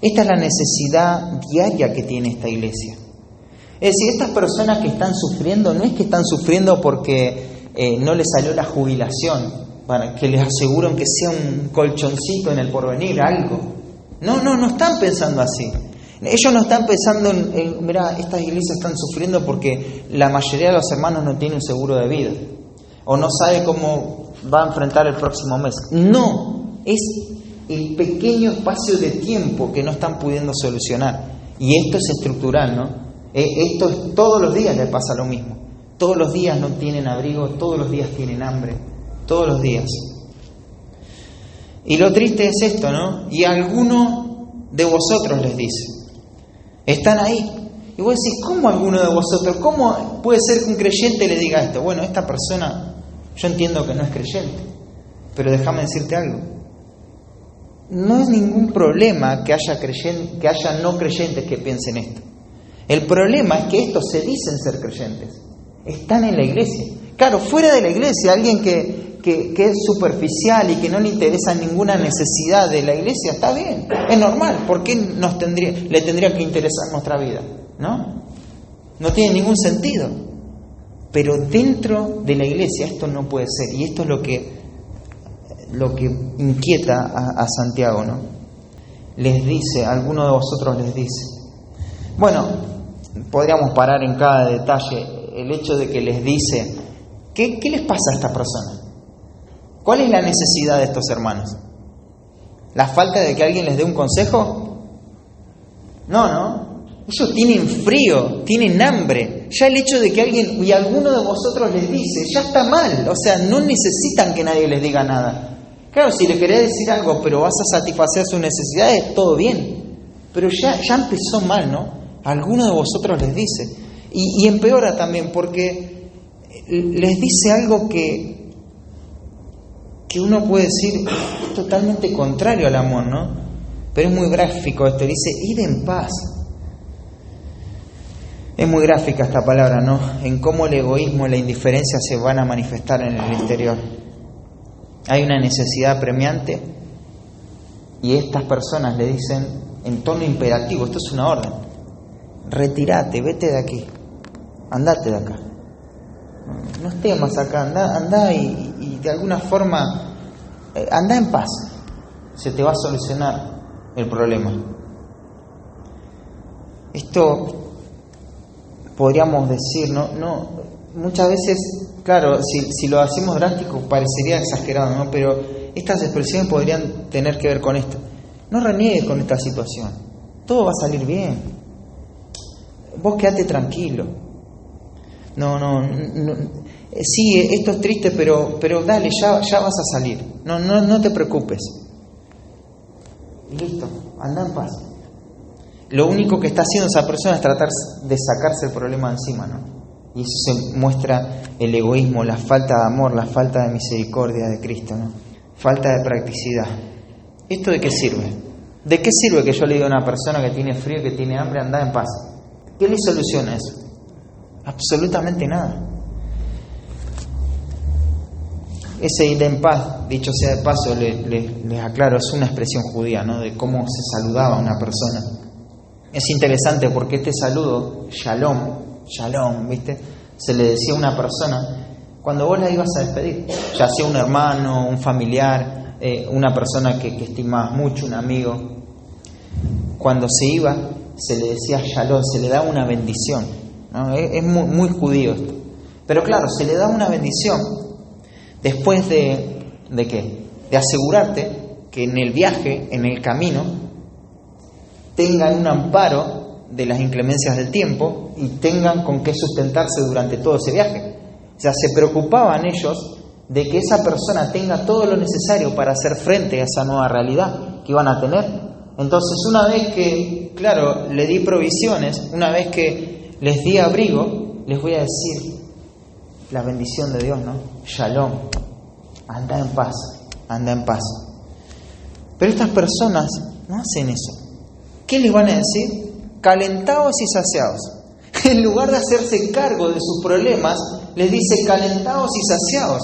Esta es la necesidad diaria que tiene esta iglesia. Es decir, estas personas que están sufriendo, no es que están sufriendo porque no les salió la jubilación, para que les aseguran que sea un colchoncito en el porvenir, algo. No están pensando así. Ellos no están pensando en mira, estas iglesias están sufriendo porque la mayoría de los hermanos no tienen un seguro de vida o no sabe cómo va a enfrentar el próximo mes. No, es el pequeño espacio de tiempo que no están pudiendo solucionar. Y esto es estructural, ¿no? Esto es, todos los días les pasa lo mismo. Todos los días no tienen abrigo, todos los días tienen hambre, todos los días. Y lo triste es esto, ¿no? Y alguno de vosotros les dice, están ahí. Y vos decís, ¿cómo alguno de vosotros? ¿Cómo puede ser que un creyente le diga esto? Bueno, esta persona, yo entiendo que no es creyente, pero déjame decirte algo. No es ningún problema que haya no creyentes que piensen esto. El problema es que estos se dicen ser creyentes. Están en la iglesia. Claro, fuera de la iglesia, alguien que es superficial y que no le interesa ninguna necesidad de la iglesia, está bien, es normal. ¿Por qué le tendría que interesar nuestra vida? No tiene ningún sentido. Pero dentro de la iglesia esto no puede ser, y esto es lo que inquieta a Santiago, ¿no? Les dice, alguno de vosotros les dice. Bueno, podríamos parar en cada detalle. El hecho de que les dice, ¿qué les pasa a esta persona? ¿Cuál es la necesidad de estos hermanos? ¿La falta de que alguien les dé un consejo? No. Ellos tienen frío, tienen hambre. Ya el hecho de que alguien y alguno de vosotros les dice, ya está mal. O sea, no necesitan que nadie les diga nada. Claro, si le querés decir algo, pero vas a satisfacer sus necesidades, todo bien. Pero ya empezó mal, ¿no? Alguno de vosotros les dice. Y empeora también porque les dice algo que uno puede decir es totalmente contrario al amor, ¿no? Pero es muy gráfico esto. Dice, id en paz. Es muy gráfica esta palabra, ¿no? En cómo el egoísmo y la indiferencia se van a manifestar en el interior. Hay una necesidad apremiante y estas personas le dicen en tono imperativo, esto es una orden: retírate, vete de aquí, andate de acá, no estés más acá, anda y de alguna forma anda en paz, se te va a solucionar el problema. Esto podríamos decir, no muchas veces, claro, si lo hacemos drástico parecería exagerado, ¿no? Pero estas expresiones podrían tener que ver con esto: no reniegues con esta situación, todo va a salir bien, vos quedate tranquilo, no, sí, esto es triste, pero dale, ya vas a salir, no te preocupes, y listo, anda en paz. Lo único que está haciendo esa persona es tratar de sacarse el problema de encima, ¿no? Y eso se muestra el egoísmo, la falta de amor, la falta de misericordia de Cristo, ¿no? Falta de practicidad. ¿Esto de qué sirve? ¿De qué sirve que yo le diga a una persona que tiene frío, que tiene hambre, anda en paz? ¿Qué le soluciona eso? Absolutamente nada. Ese ir en paz, dicho sea de paso, les aclaro, es una expresión judía, ¿no? De cómo se saludaba a una persona. Es interesante porque este saludo, shalom, ¿viste? Se le decía a una persona cuando vos la ibas a despedir, ya sea un hermano, un familiar, una persona que estimabas mucho, un amigo. Cuando se iba, se le decía shalom, se le daba una bendición, ¿no? Es muy judío esto. Pero claro, se le da una bendición después de ¿qué? De asegurarte que en el viaje, en el camino, tengan un amparo de las inclemencias del tiempo y tengan con qué sustentarse durante todo ese viaje. O sea, se preocupaban ellos de que esa persona tenga todo lo necesario para hacer frente a esa nueva realidad que iban a tener. Entonces, una vez que, claro, le di provisiones, una vez que les di abrigo, les voy a decir la bendición de Dios, ¿no? Shalom, anda en paz, anda en paz. Pero estas personas no hacen eso. ¿Qué les van a decir? Calentados y saciados. En lugar de hacerse cargo de sus problemas, les dice calentados y saciados.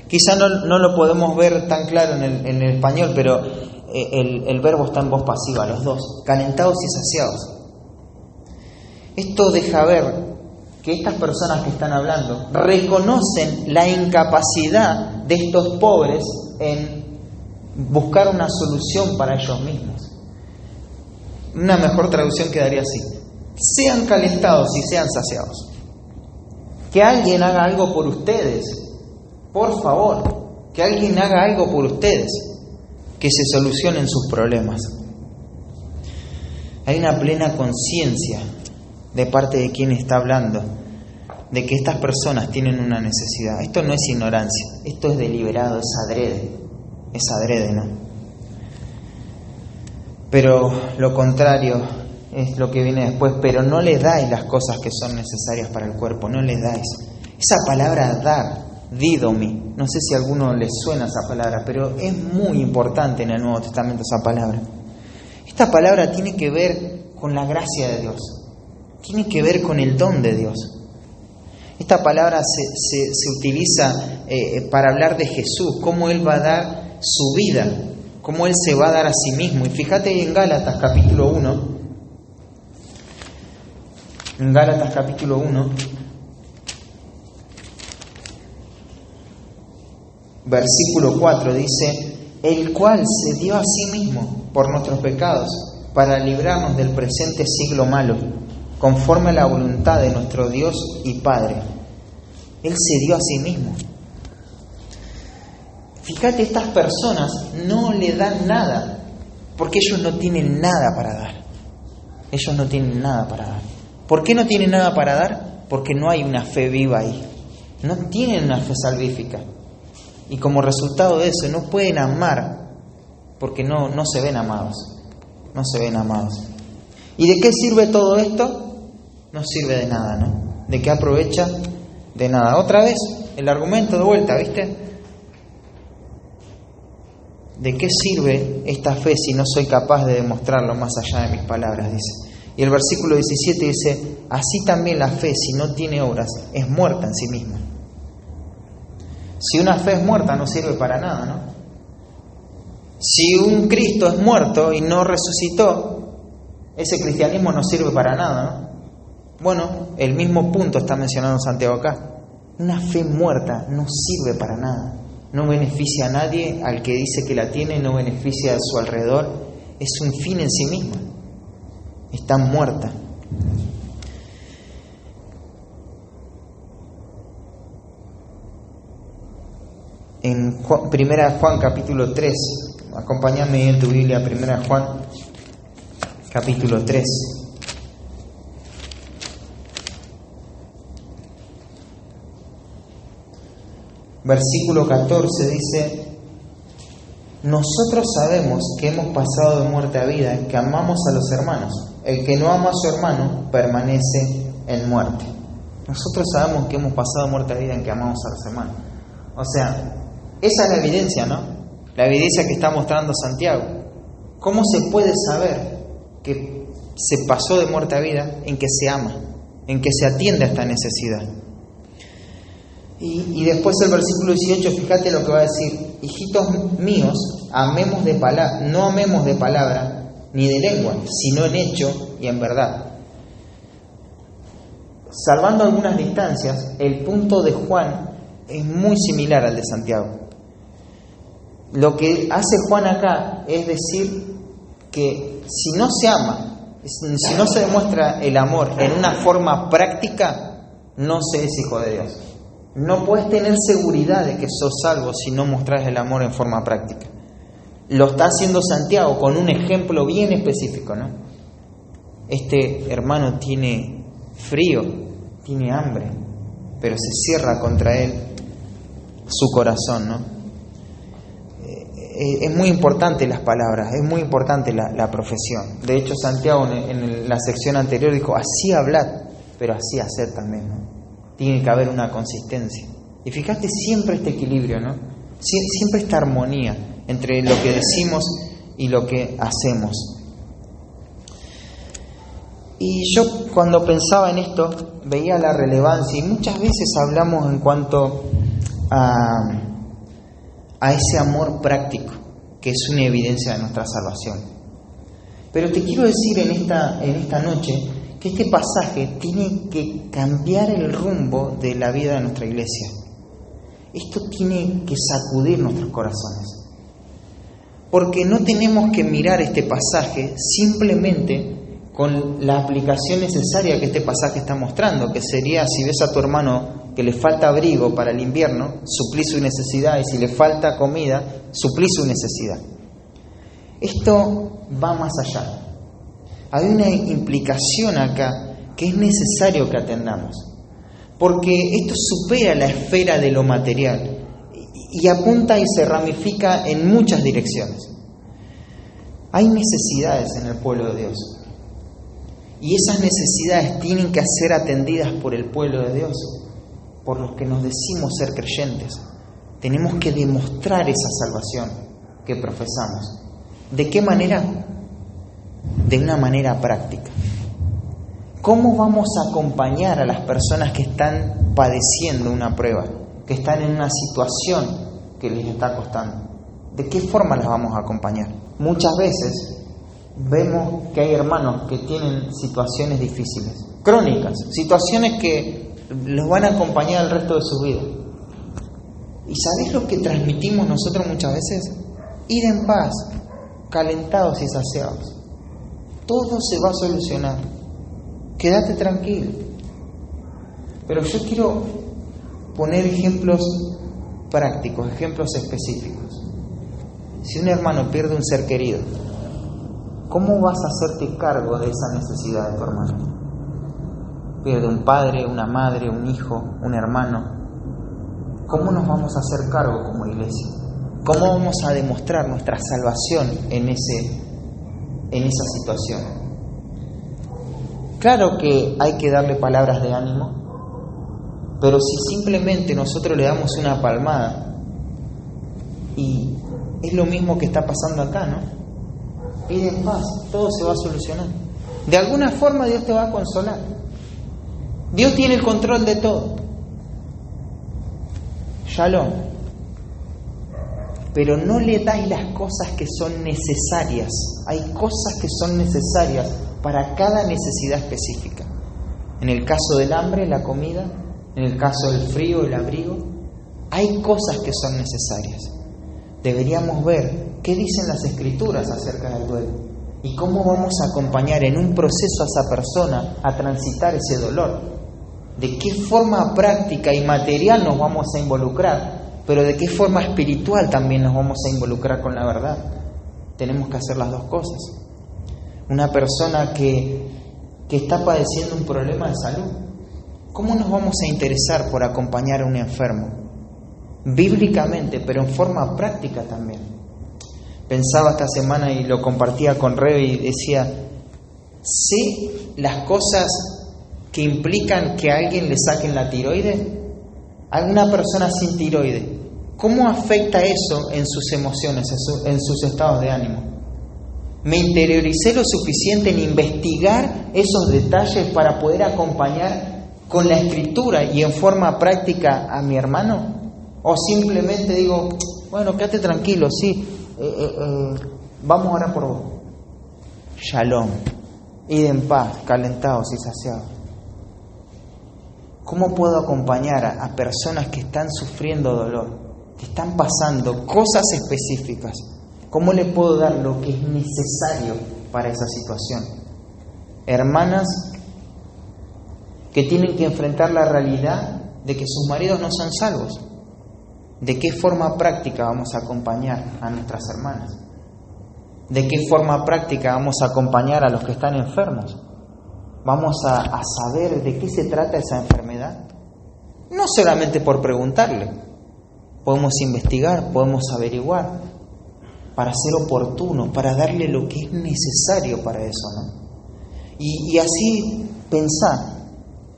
Quizá no lo podemos ver tan claro en el español, pero el verbo está en voz pasiva, los dos, calentados y saciados. Esto deja ver que estas personas que están hablando reconocen la incapacidad de estos pobres en buscar una solución para ellos mismos. Una mejor traducción quedaría así: sean calentados y sean saciados. Que alguien haga algo por ustedes, por favor, que alguien haga algo por ustedes, que se solucionen sus problemas. Hay una plena conciencia de parte de quien está hablando de que estas personas tienen una necesidad. Esto no es ignorancia, esto es deliberado, es adrede, ¿no? Pero lo contrario es lo que viene después: pero no les dais las cosas que son necesarias para el cuerpo, no les dais. Esa palabra dar, didomi, no sé si a alguno les suena esa palabra, pero es muy importante en el Nuevo Testamento esa palabra. Esta palabra tiene que ver con la gracia de Dios, tiene que ver con el don de Dios. Esta palabra se utiliza para hablar de Jesús, cómo Él va a dar su vida, cómo Él se va a dar a sí mismo. Y fíjate ahí en Gálatas capítulo 1, versículo 4, dice: el cual se dio a sí mismo por nuestros pecados, para librarnos del presente siglo malo, conforme a la voluntad de nuestro Dios y Padre. Él se dio a sí mismo. Fíjate, estas personas no le dan nada, porque ellos no tienen nada para dar. Ellos no tienen nada para dar. ¿Por qué no tienen nada para dar? Porque no hay una fe viva ahí. No tienen una fe salvífica. Y como resultado de eso, no pueden amar, porque no se ven amados. No se ven amados. ¿Y de qué sirve todo esto? No sirve de nada, ¿no? ¿De qué aprovecha? De nada. Otra vez, el argumento de vuelta, ¿viste? ¿De qué sirve esta fe si no soy capaz de demostrarlo más allá de mis palabras? Dice. Y el versículo 17 dice: así también la fe, si no tiene obras, es muerta en sí misma. Si una fe es muerta, no sirve para nada, ¿no? Si un Cristo es muerto y no resucitó, ese cristianismo no sirve para nada, ¿no? Bueno, el mismo punto está mencionando Santiago acá. Una fe muerta no sirve para nada. No beneficia a nadie, al que dice que la tiene, no beneficia a su alrededor. Es un fin en sí misma. Está muerta. En Primera de Juan, capítulo 3, acompáñame en tu Biblia, Primera de Juan, capítulo 3. Versículo 14 dice: nosotros sabemos que hemos pasado de muerte a vida, que amamos a los hermanos. El que no ama a su hermano permanece en muerte. Nosotros sabemos que hemos pasado de muerte a vida en que amamos a los hermanos. O sea, esa es la evidencia, ¿no? La evidencia que está mostrando Santiago. ¿Cómo se puede saber que se pasó de muerte a vida? En que se ama, en que se atiende a esta necesidad. Y después el versículo 18, fíjate lo que va a decir: hijitos míos, no amemos de palabra ni de lengua, sino en hecho y en verdad. Salvando algunas distancias, el punto de Juan es muy similar al de Santiago. Lo que hace Juan acá es decir que si no se ama, si no se demuestra el amor en una forma práctica, no se es hijo de Dios. No puedes tener seguridad de que sos salvo si no mostrás el amor en forma práctica. Lo está haciendo Santiago con un ejemplo bien específico, ¿no? Este hermano tiene frío, tiene hambre, pero se cierra contra él su corazón, ¿no? Es muy importante las palabras, es muy importante la profesión. De hecho, Santiago en la sección anterior dijo: así hablad, pero así haced también, ¿no? Tiene que haber una consistencia. Y fíjate siempre este equilibrio, ¿no? Siempre esta armonía entre lo que decimos y lo que hacemos. Y yo cuando pensaba en esto veía la relevancia, y muchas veces hablamos en cuanto a ese amor práctico, que es una evidencia de nuestra salvación. Pero te quiero decir en esta noche que este pasaje tiene que cambiar el rumbo de la vida de nuestra iglesia. Esto tiene que sacudir nuestros corazones. Porque no tenemos que mirar este pasaje simplemente con la aplicación necesaria que este pasaje está mostrando, que sería: si ves a tu hermano que le falta abrigo para el invierno, suplí su necesidad, y si le falta comida, suplí su necesidad. Esto va más allá. Hay una implicación acá que es necesario que atendamos, porque esto supera la esfera de lo material y apunta y se ramifica en muchas direcciones. Hay necesidades en el pueblo de Dios, y esas necesidades tienen que ser atendidas por el pueblo de Dios, por los que nos decimos ser creyentes. Tenemos que demostrar esa salvación que profesamos. ¿De qué manera? De una manera práctica. ¿Cómo vamos a acompañar a las personas que están padeciendo una prueba, que están en una situación que les está costando? ¿De qué forma las vamos a acompañar? Muchas veces vemos que hay hermanos que tienen situaciones difíciles, crónicas, situaciones que los van a acompañar el resto de su vida. ¿Y sabés lo que transmitimos nosotros muchas veces? Id en paz, calentados y saciados. Todo se va a solucionar. Quédate tranquilo. Pero yo quiero poner ejemplos prácticos, ejemplos específicos. Si un hermano pierde un ser querido, ¿cómo vas a hacerte cargo de esa necesidad de tu hermano? Pierde un padre, una madre, un hijo, un hermano. ¿Cómo nos vamos a hacer cargo como iglesia? ¿Cómo vamos a demostrar nuestra salvación en esa situación? Claro que hay que darle palabras de ánimo, pero si simplemente nosotros le damos una palmada, y es lo mismo que está pasando acá, ¿no? Pide en paz, todo se va a solucionar. De alguna forma Dios te va a consolar. Dios tiene el control de todo. Shalom. Pero no le dais la cosas que son necesarias, para cada necesidad específica. En el caso del hambre, la comida; en el caso del frío, el abrigo. Hay cosas que son necesarias. Deberíamos ver qué dicen las Escrituras acerca del duelo y cómo vamos a acompañar en un proceso a esa persona a transitar ese dolor. De qué forma práctica y material nos vamos a involucrar, pero de qué forma espiritual también nos vamos a involucrar con la verdad. Tenemos que hacer las dos cosas. Una persona que está padeciendo un problema de salud, ¿cómo nos vamos a interesar por acompañar a un enfermo? Bíblicamente, pero en forma práctica también. Pensaba esta semana y lo compartía con Rebe y decía, sé las cosas que implican que a alguien le saquen la tiroides. A una persona sin tiroides, ¿cómo afecta eso en sus emociones, en sus estados de ánimo? ¿Me interioricé lo suficiente en investigar esos detalles para poder acompañar con la Escritura y en forma práctica a mi hermano? ¿O simplemente digo, bueno, quédate tranquilo, sí, vamos a orar por vos? Shalom, id en paz, calentados y saciados. ¿Cómo puedo acompañar a personas que están sufriendo dolor, que están pasando cosas específicas? ¿Cómo le puedo dar lo que es necesario para esa situación? Hermanas que tienen que enfrentar la realidad de que sus maridos no son salvos. ¿De qué forma práctica vamos a acompañar a nuestras hermanas? ¿De qué forma práctica vamos a acompañar a los que están enfermos? ¿Vamos a saber de qué se trata esa enfermedad? No solamente por preguntarle. Podemos investigar, podemos averiguar, para ser oportuno, para darle lo que es necesario para eso, ¿no? Y así pensá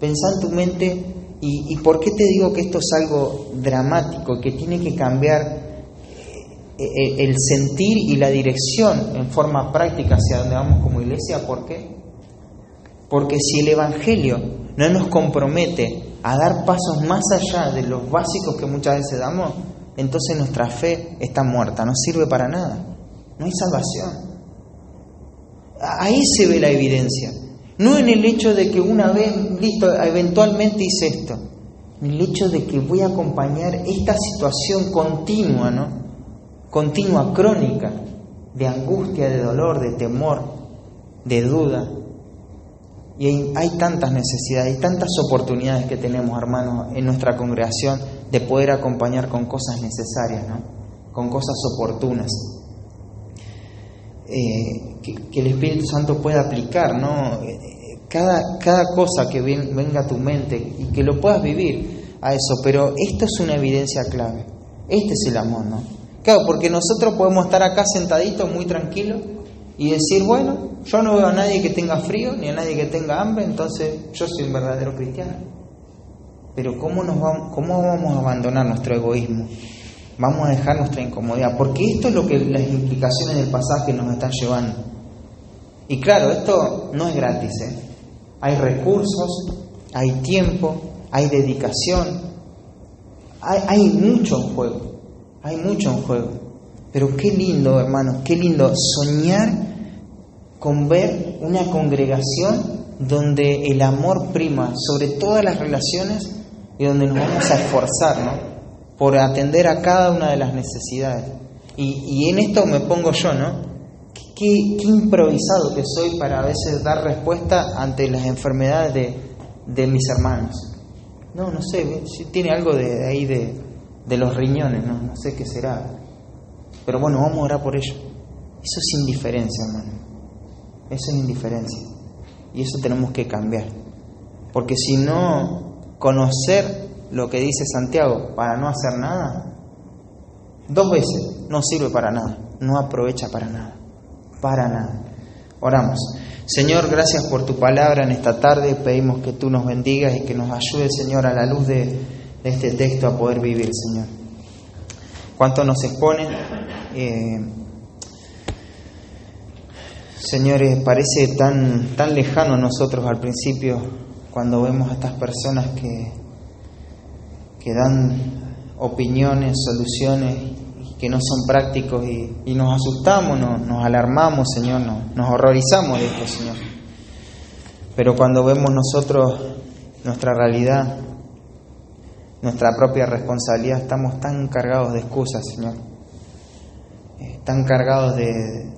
en tu mente. ¿Y por qué te digo que esto es algo dramático, que tiene que cambiar el sentir y la dirección en forma práctica hacia donde vamos como iglesia? ¿Por qué? Porque si el Evangelio no nos compromete a dar pasos más allá de los básicos que muchas veces damos, entonces nuestra fe está muerta, no sirve para nada, no hay salvación. Ahí se ve la evidencia. No en el hecho de que una vez, listo, eventualmente hice esto. En el hecho de que voy a acompañar esta situación continua, ¿no? Continua, crónica, de angustia, de dolor, de temor, de duda. Y hay tantas necesidades, hay tantas oportunidades que tenemos, hermanos, en nuestra congregación de poder acompañar con cosas necesarias, ¿no? Con cosas oportunas. Que el Espíritu Santo pueda aplicar, ¿no? Cada cosa que venga a tu mente y que lo puedas vivir a eso, pero esto es una evidencia clave. Este es el amor, ¿no? Claro, porque nosotros podemos estar acá sentaditos muy tranquilos y decir, bueno, yo no veo a nadie que tenga frío ni a nadie que tenga hambre, entonces yo soy un verdadero cristiano. Pero ¿cómo vamos a abandonar nuestro egoísmo? Vamos a dejar nuestra incomodidad, porque esto es lo que las implicaciones del pasaje nos están llevando. Y claro, esto no es gratis, ¿eh? Hay recursos, hay tiempo, hay dedicación, hay mucho en juego, Pero qué lindo, hermanos, qué lindo soñar con ver una congregación donde el amor prima sobre todas las relaciones y donde nos vamos a esforzar, ¿no? Por atender a cada una de las necesidades. Y en esto me pongo yo, ¿no? Qué improvisado que soy para a veces dar respuesta ante las enfermedades de mis hermanos. No sé, tiene algo de ahí de los riñones, no sé qué será. Pero bueno, vamos a orar por ello. Eso es indiferencia, hermano. Eso es indiferencia. Y eso tenemos que cambiar. Porque si no, conocer lo que dice Santiago para no hacer nada, 2 veces no sirve para nada, no aprovecha para nada. Oramos. Señor, gracias por tu palabra en esta tarde. Pedimos que tú nos bendigas y que nos ayudes, Señor, a la luz de este texto a poder vivir, Señor. Cuánto nos expone, señores, parece tan lejano a nosotros al principio cuando vemos a estas personas que dan opiniones, soluciones, y que no son prácticos y nos asustamos, nos alarmamos, Señor, nos horrorizamos de esto, Señor. Pero cuando vemos nosotros nuestra realidad, nuestra propia responsabilidad, estamos tan cargados de excusas, Señor, tan cargados de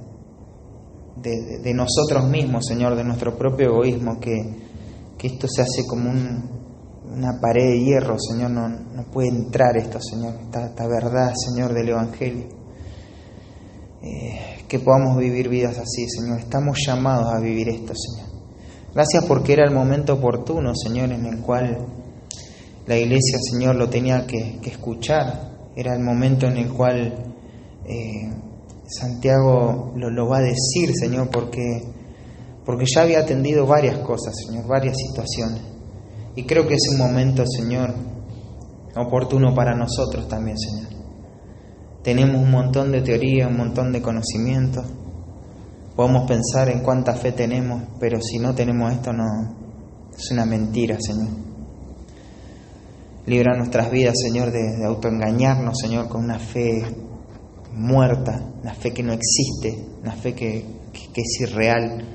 nosotros mismos, Señor, de nuestro propio egoísmo, que esto se hace como una pared de hierro, Señor, no puede entrar esto, Señor, esta verdad, Señor, del Evangelio. Que podamos vivir vidas así, Señor, estamos llamados a vivir esto, Señor. Gracias porque era el momento oportuno, Señor, en el cual la Iglesia, Señor, lo tenía que escuchar. Era el momento en el cual Santiago lo va a decir, Señor, porque ya había atendido varias cosas, Señor, varias situaciones. Y creo que es un momento, Señor, oportuno para nosotros también, Señor. Tenemos un montón de teoría, un montón de conocimiento. Podemos pensar en cuánta fe tenemos, pero si no tenemos esto, no, es una mentira, Señor. Libra nuestras vidas, Señor, de autoengañarnos, Señor, con una fe muerta, una fe que no existe, una fe que es irreal,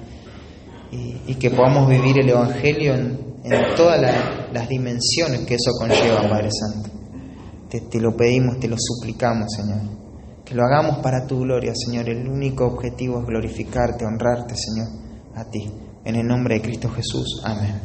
y que podamos vivir el Evangelio en todas las dimensiones que eso conlleva, Padre Santo. Te lo pedimos, te lo suplicamos, Señor. Que lo hagamos para tu gloria, Señor. El único objetivo es glorificarte, honrarte, Señor, a ti. En el nombre de Cristo Jesús. Amén.